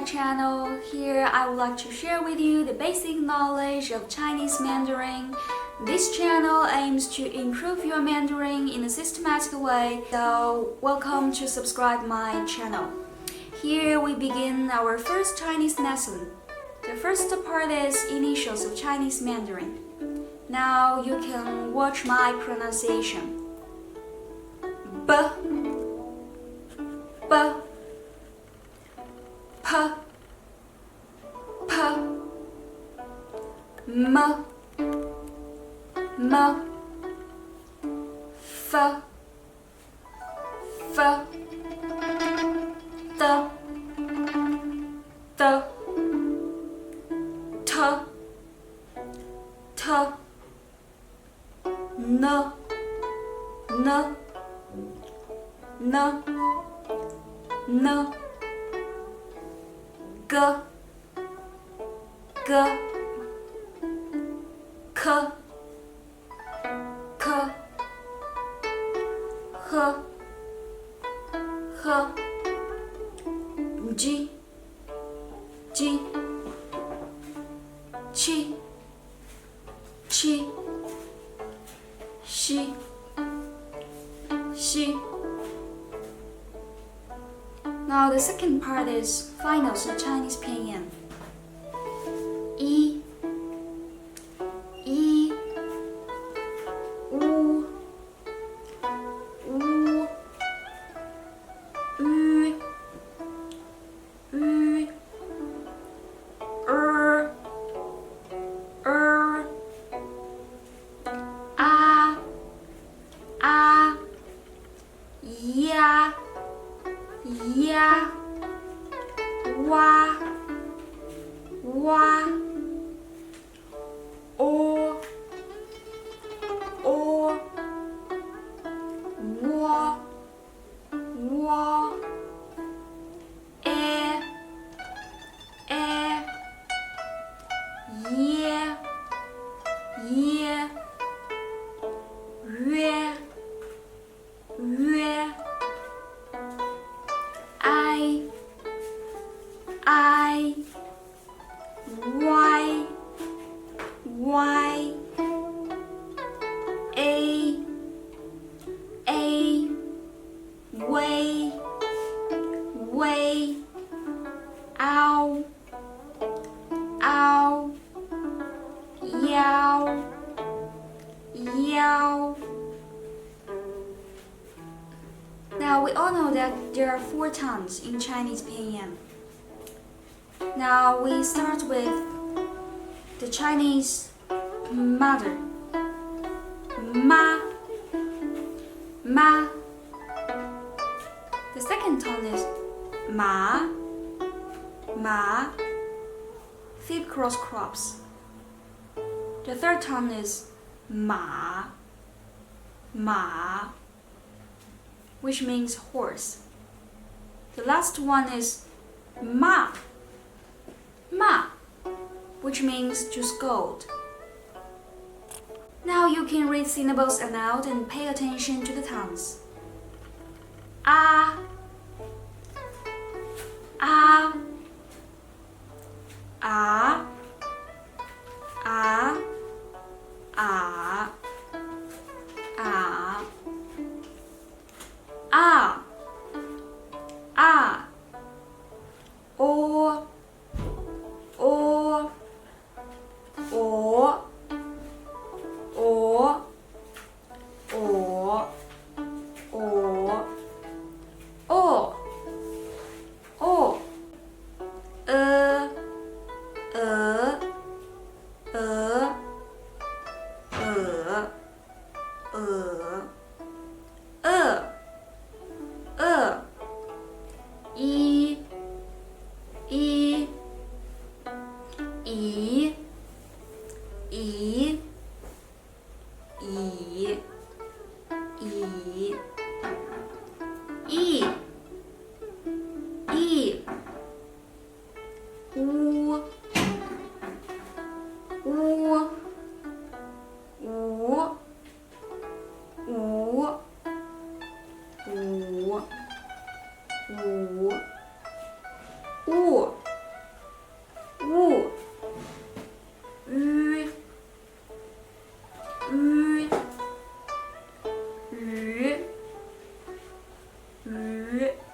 my channel. Here I would like to share with you the basic knowledge of Chinese Mandarin. This channel aims to improve your Mandarin in a systematic way, so welcome to subscribe my channel. Here we begin our first Chinese lesson. The first part is initials of Chinese Mandarin. Now you can watch my pronunciation. B, B, P, P, M, M, F, F, D, D, T, T, N, N, N, N, G, G, K, K, H, H, G, G, Q, Q, X, X. Now the second part is finals of Chinese Pinyin. E, E, U, U, Ü, Ü, A, Ya, Ya, Wa, Wa, O, Wo, Wo, E, Ye, Ye, Yue, Yue, I, Y, Y, A, Wei, Wei, Ow, Ow, Yao, Yao. Now we all know that there are 4 tones in Chinese Pinyin. Now we start with the Chinese mother. Ma, Ma. The second tone is Ma, Ma. Fifth cross crops. The third tone is Ma, Ma, which means horse. The last one is Ma, Ma, which means to scold. Now you can read syllables aloud and pay attention to the tones. A, A, A, A, A, A, A, A, O, O, O, O, O, O, O, O, E, E, E, E, E, E, E, E, U, U, U, U, U, U, U, 语。